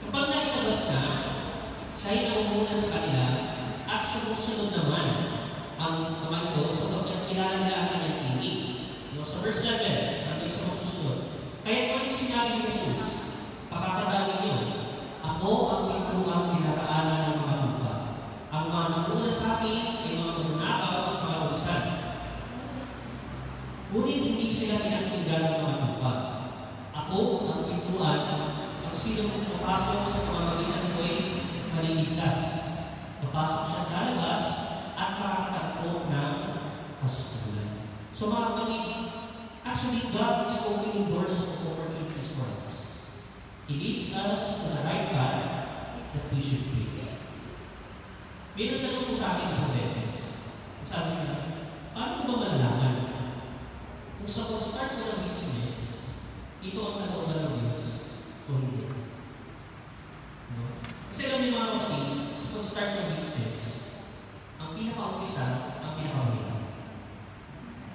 kapag naitabas na, siya ay namumuna sa kanila at sumusunod naman ang mga ito sapagkat kilala nila ang kanyang tinig. No, sa verse 7, hanggang sa magsusunod. Kaya muling sinabi ni Jesus, pakatandaan ninyo, ako ang pintuang dinaraanan ng mga lupa. Ang mga namuna sa akin ay mga magnanakaw at mga kawasan. Ngunit hindi sila pinakikinggan ng mga lupa. Ako ang pintuan, ang sinong pumapasok sa pamamagitan ko ay maliligtas. Papasok siya lalabas at makakatagpo ng kastulan. So mga kapatid, actually God is opening doors of opportunities for us. He leads us to the right path that we should take. May nagtanong po sa akin isang beses. Sabi niya, paano ko ba malalaman kung sa pag-start ko ng business, ito ang kalooban ng Diyos o hindi? No? Kasi alam niyo mga kapatid, sa pag-start ng business, ang pinaka-umpisa, ang pinaka-mahirap.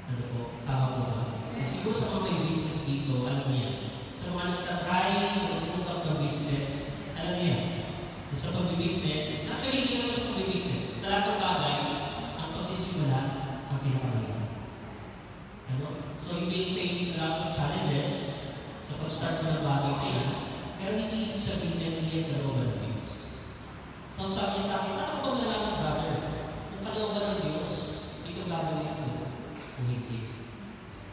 Ano po? Tama po ba? Siguro sa mga may business dito, alam niya. Sa mga nagtatry, mag-put up ng business, alam niya. Sa pag-business, actually hindi naman sa pag-business. Sa lahat ng bagay, ang pagsisimula, ang pinakamahirap. Ano? So you may face a lot of challenges sa pag-start mo ng bagay na yan, pero hindi ibig sabihin na hindi ang kalooban ng Diyos. So ang sabi niya sa akin, ano ba malalaman, brother? Kung kalooban ng Diyos, ito gagawin ko o hindi.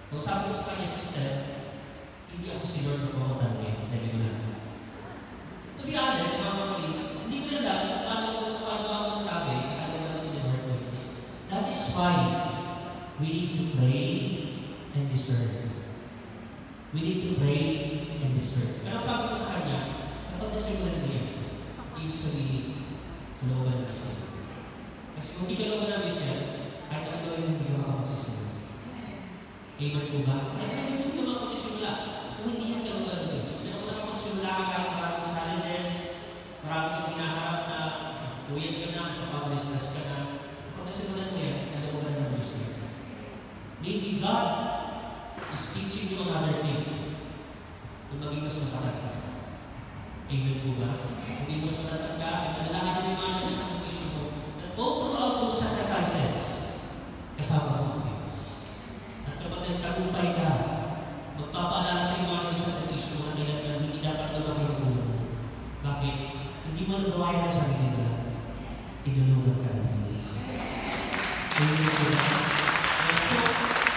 So sabi ko sa kanya, sister, hindi ako si Lord na pumuntan niya, dahil lang. To be honest, mga kapatid, hindi ko na alam kung paano ba ako sasabi, kalooban ng Lord o hindi. That is why we need to pray and discern. We need to pray and discern. Pero sabi ko sa kanya, kapag nasimulan niya, ibig sabihin, kalooban ng Diyos. Kasi kung hindi kalooban ng Diyos yan, kahit ano gawin mo, hindi ka makapagsisimula. Amen po ba? Kahit ano gawin mo, hindi ka makapagsisimula. Kung hindi yan kalooban ng Diyos. Pero kung nakapagsimula ka kahit maraming challenges, maraming kang hinaharap na, puyat ka na, kapag-stress ka na, kapag nasimulan mo yan, kalooban ng Diyos yan. Maybe God is teaching you another thing kung maging mas matatag ka. Amen po ba? Kung mas matatag ka, at nalalahan mo yung mga nag-sacrifice mo, that all throughout those sacrifices, kasama mo ang Diyos. At kapag nagtagumpay ka, magpapaalala sa iyo mga nag-sacrifice mo na kailangan hindi dapat lumaki ang ulo. Bakit? Hindi mo nagawa yun ang sarili mo. Tinulungan ka ng Diyos. Amen po ba? So,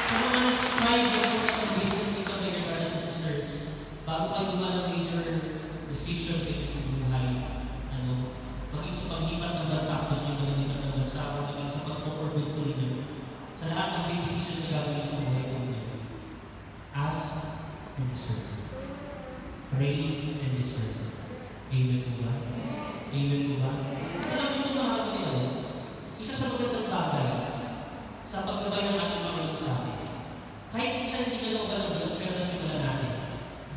sa mga nag-strive ng business dito, my brothers and sisters, bago kayo gumawa ng major decisions sa inyong buhay, maging sa paglipat ng bansa, gusto nyo paglipat ng bansa, o maging sa pag-forward po rin nyo, sa lahat ng big decisions na gagawin sa buhay po rin nyo, ask and discern. Pray and discern. Amen po ba? Amen po ba? Alam niyo po mga kapatid ako, isa sa magandang bagay sa paggabay ng ating Panginoon sa atin. Kahit minsan hindi kalooban ng Diyos, pero nasimulan natin.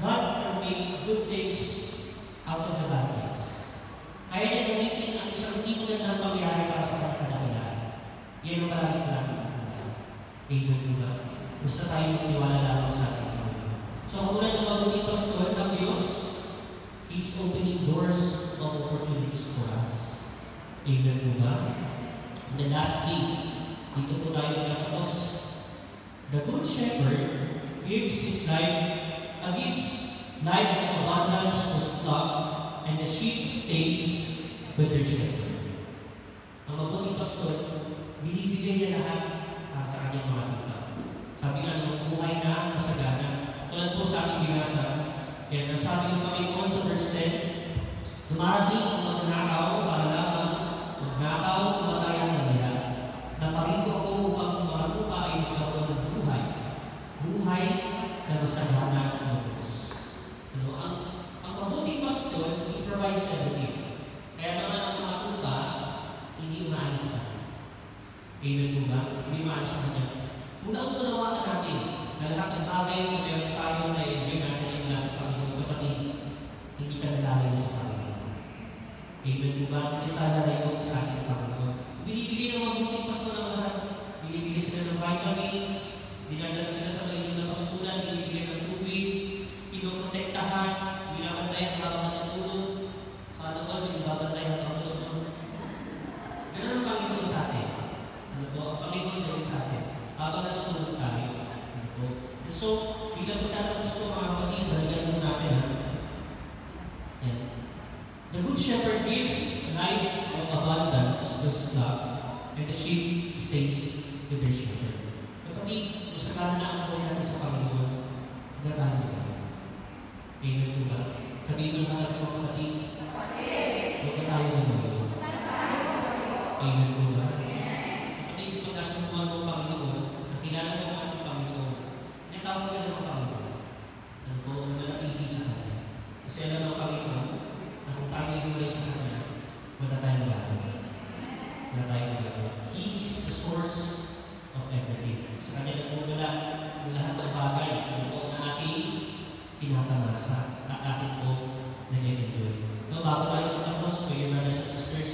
God can make good things out of the bad things. Kaya niya gamitin ang isang hindi magandang pangyayari para sa ating kadakilaan. Yan ang palagi po natin tatandaan. Amen po ba? Gusto tayo magniwala lamang sa ating Panginoon. So katulad ng mabuting pastor ng Diyos, He's opening doors of opportunities for us. Amen po ba? And then lastly, dito po tayo natapos. The good shepherd gives his life, gives life of abundance to his flock, and the sheep stays with their shepherd. Ang mabuting pastor, binibigay niya lahat para sa kanyang mga tuta. Sabi nga naman, buhay na masagana. Tulad po sa ating binasa, yan, nasabi ng Panginoon sa verse 10, dumarating ang magnanakaw para lamang magnakaw, mamatay ang nagila. Naparito ako upang mga lupa ay magkaroon ng buhay. Buhay na masagana ng Diyos. Ang mabuting pastor, he provides everything. Kaya naman ang mga tupa, hindi umaalis sa kanya. Amen po ba? Hindi umaalis sa kanya. Kung naunawaan natin na lahat ng bagay na meron tayo na enjoy natin ay mula sa Panginoon, kapatid, hindi ka nalalayo sa Panginoon. Amen po ba? Hindi tayo nalalayo sa ating Panginoon. Binibigay ng mabuting pastor ng lahat. Binibigay sila ng vitamins, dinadala sila sa mainom na pastulan, binibigay ng tubig, pinoprotektahan, binabantayan habang natutulog. Sana naman, binabantayan habang natutulog. Ganun ang Panginoon sa atin. Ang Panginoon gawin sa atin. Habang natutulog tayo. And the good shepherd gives life of abundance to his flock, and the sheep stays with their shepherd. Kapatid, masagana na ang buhay natin sa Panginoon, na tayo nila. Amen po ba? Sabihin mo natin mga kapatid, huwag na tayo lumayo. Amen po ba? Kapatid, kung nasuntuan mo ang Panginoon, nakilala mo ang ating Panginoon, tinatawag ka na ng Panginoon. Ano po, manatili sa Kanya. Kasi alam ng Panginoon, na kung tayo hiwalay sa Kanya, wala tayong magagawa. Wala tayong magagawa. He is the source of everything. Sa Kanya nagmumula ang lahat ng bagay na ating tinatamasa at ating po nag-enjoy. No, bago tayo matapos, may brothers and sisters,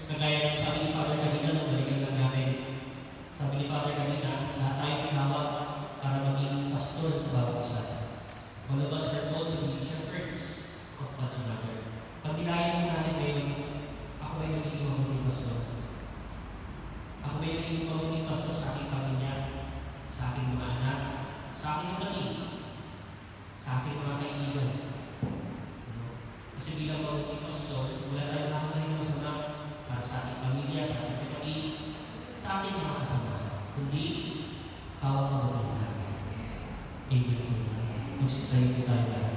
kagaya ng sabi ni Father kanina, nung balikan lang namin, sabi ni Father kanina, lahat tayo tinawag para maging pastor sa bawat isa. All of us are called to be shepherds of one another. Pag nilayan mo natin ngayon, ako ba'y nagiging mabuting pastor? Ako ba'y nagiging mabuting pastor sa aking pamilya, sa aking mga anak, sa aking kapatid, sa aking mga kaibigan? Kasi bilang mabuting pastor, wala tayong hahangayin ng masama para sa ating pamilya, sa ating kapatid, sa ating mga kasama, kundi pawag-pawagin namin. Amen po. Magsitayo po tayo lahat.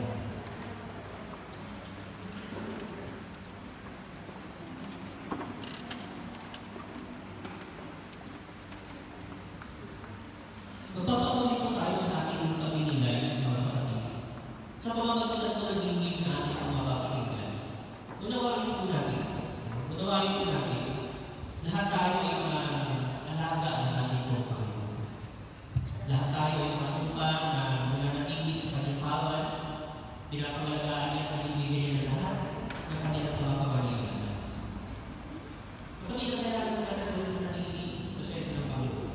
Magpapatuloy po tayo sa ating pagninilay, mga kapatid. Sa pamamagitan po ng lingid na ating mapapakinggan, unawain po natin, lahat tayo ay mga alaga ng ating pong Panginoon. Lahat tayo ay mga tupa na mananatili sa kanyang kawan, pinapangalagaan niya at pinibigyan niya ng lahat ng kanilang mga pamamagitan. Kapatid, ang kailangan na natulog na natin sa proseso ng Panginoon.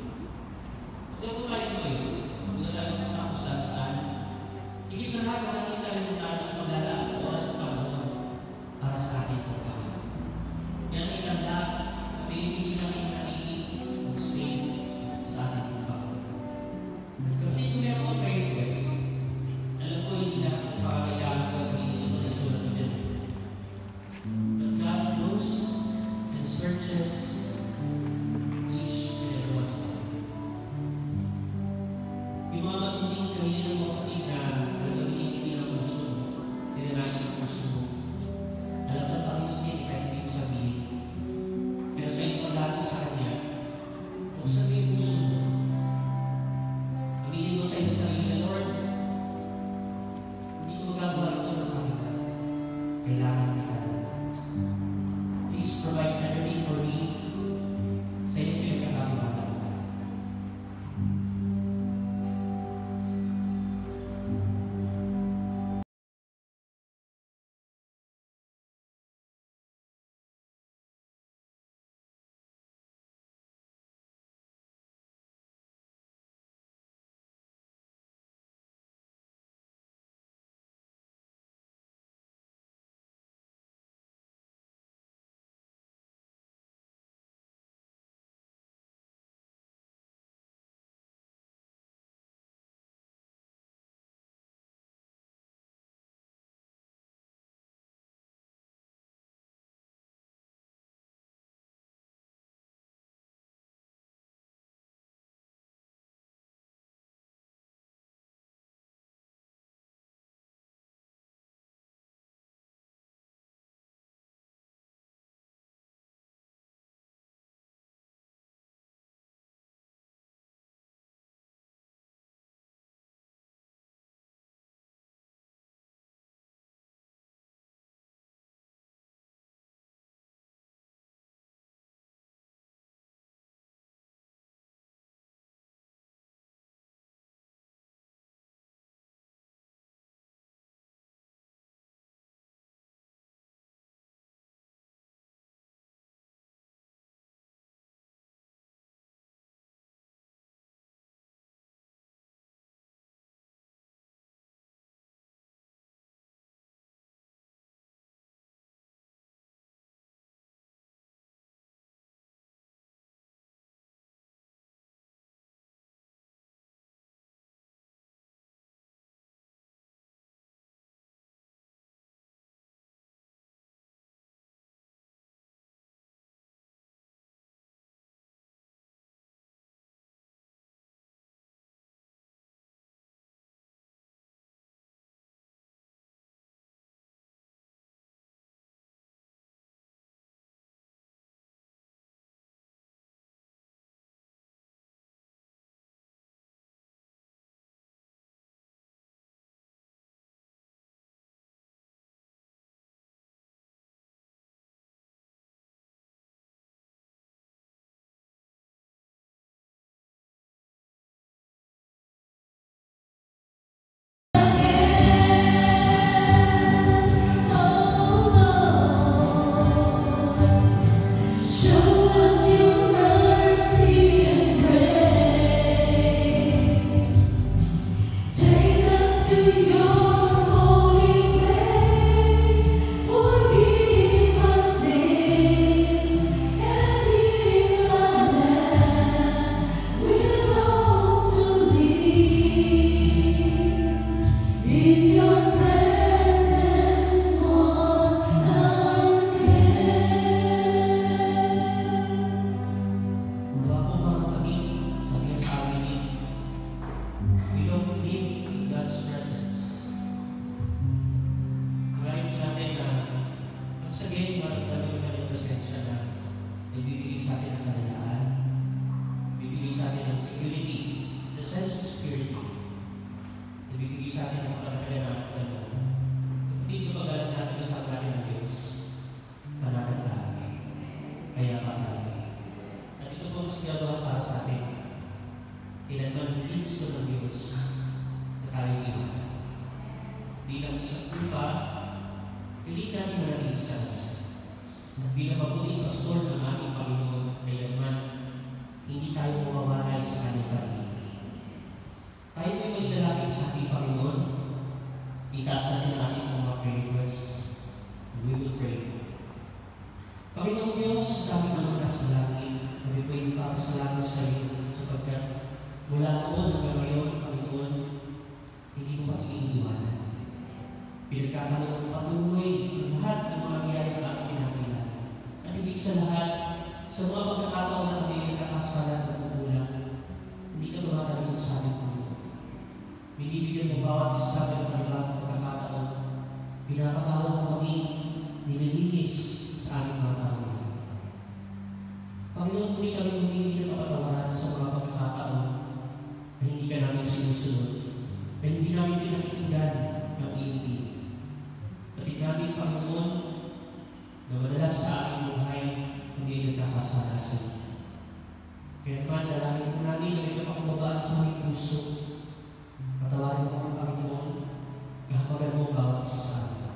Huwag po tayo ngayon, huwag tayo punta kung saan. Higit sa lahat, huwag natin kalimutan ang paglalaan ng oras sa Panginoon para sa ating pong Panginoon. Yan ay tanda na pinipili natin natili ang safe sa ating pong Panginoon. Kapatid, kung meron akong prayer request, alam ko hindi na kung pakakailangan ko at hindi naman ay sulat ko dyan. But God knows and searches each and every one's heart. Yung mga matinding kanina ng mga kapatid na nagawin ng puso, tinanay sa puso mo. Alam ng Panginoon niya, kahit hindi mo sabihin. Pero sa iyong pagdating sa Kanya, buksan mo yung puso mo. Aminin mo sa iyong sarili na, Lord, hindi ko magagawa ito sa akin. Kailangan kita. Please provide everything for me. Sa iyo ko yung kakabibatan. Bilang mabuting pastor ng aming Panginoon, kailanman hindi tayo mawawalay sa kanyang pag-ibig. Tayo po'y maglalapit sa ating Panginoon. Itaas natin ang ating mga prayer requests. We will pray. Panginoon Diyos, sa aming mga nasa langit, kami po'y ipapasalamat sa iyo sapagkat mula noon hanggang ngayon, Panginoon, hindi mo kami iniiwanan. Pinagkakaroon ng patuloy ang lahat ng mga biyaya na aming kinakilala. At ibig sa lahat, sa mga pagkakataon na kami nagkakasala at kukulang, hindi ka tumatalikod sa amin, Panginoon. Binibigyan mo bawat isa sa amin ng panibagong pagkakataon. Pinapatawag mo kami, nililinis sa aming mga tao. Panginoon, muli kami humingi ng kapatawaran sa mga pagkakataon na hindi ka namin sinusunod, na hindi namin pinakikinggan ng iuwi. Kapit namin, Panginoon, na madalas sa aming buhay, kami ay nagkakasala sa iyo. Kaya naman, dalangin po namin na may kapakumbabaan sa aming puso. Patawarin mo ang Panginoon, kahabagan mo bawat isa sa amin.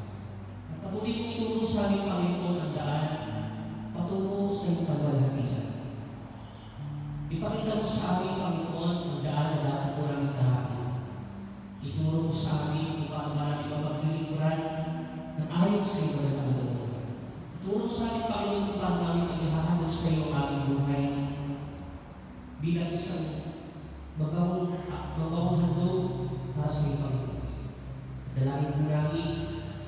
At patuloy mong ituro sa aming Panginoon ang daan patungo sa iyong kaluwalhatian. Ipakita mo sa aming Panginoon ang daan na dapat po namin tahakin. Ituro mo sa amin kung paano namin mapaglilingkuran ng ayon sa iyong kalooban. Ituro sa aming Panginoon kung paano namin paghahandog sa iyo ang aming buhay bilang isang magawang handog para sa iyong Panginoon. Dalangin po namin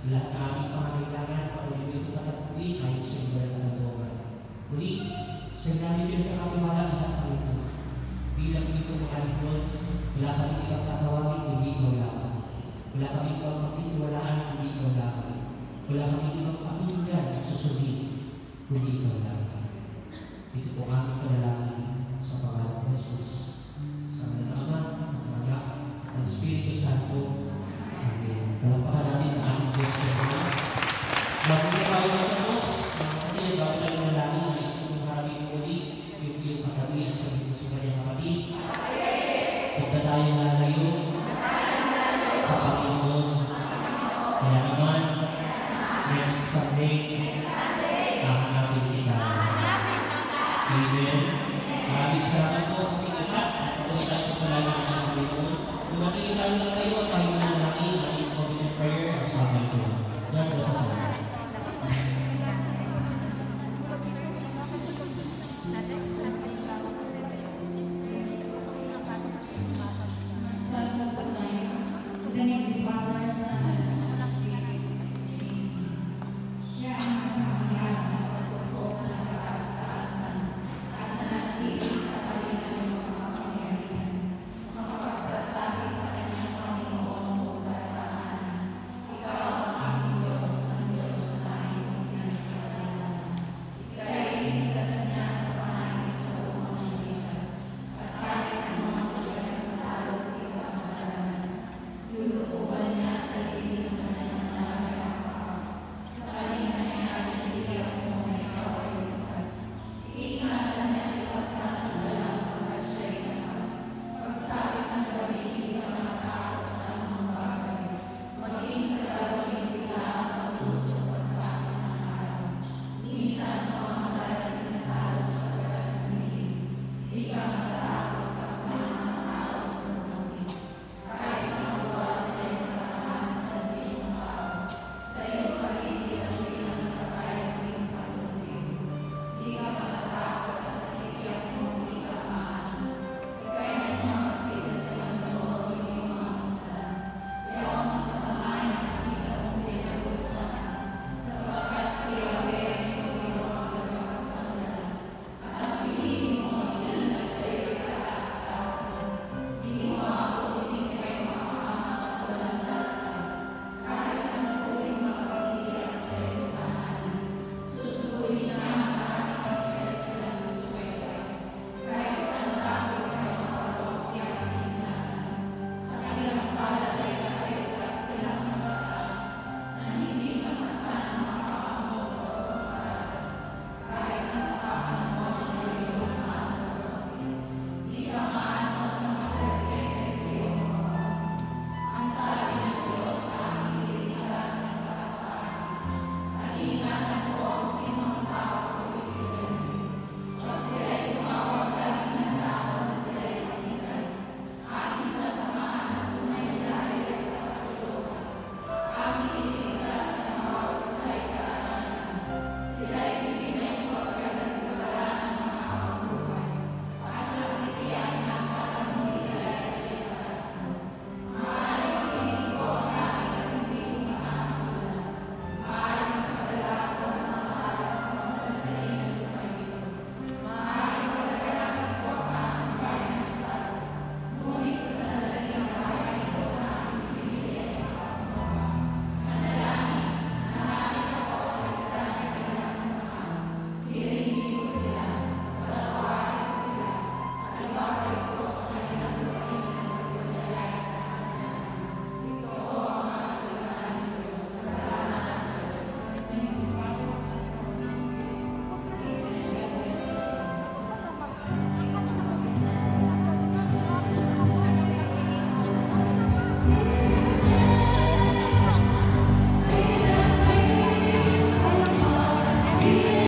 lahat na aming pangangailangan patuloy mo itong tatagpuin ayon sa iyong kalooban. Muli, sa namin pinagkakatiwala lahat ng ito. Bilang ito mga lingkod, wala kami ibang tatawagin kundi ikaw lamang. Wala kami ibang magtitiwalaan kundi ikaw lamang. Wala kami ibang pakinggan at susundin kundi ikaw lamang. Ito po aming panalangin sa pangalan ng Jesus. Sa ngalan ng Ama, ng Anak, at ng Espiritu Santo. Amen. Palapakan natin ang aming Diyos. Bago na tayo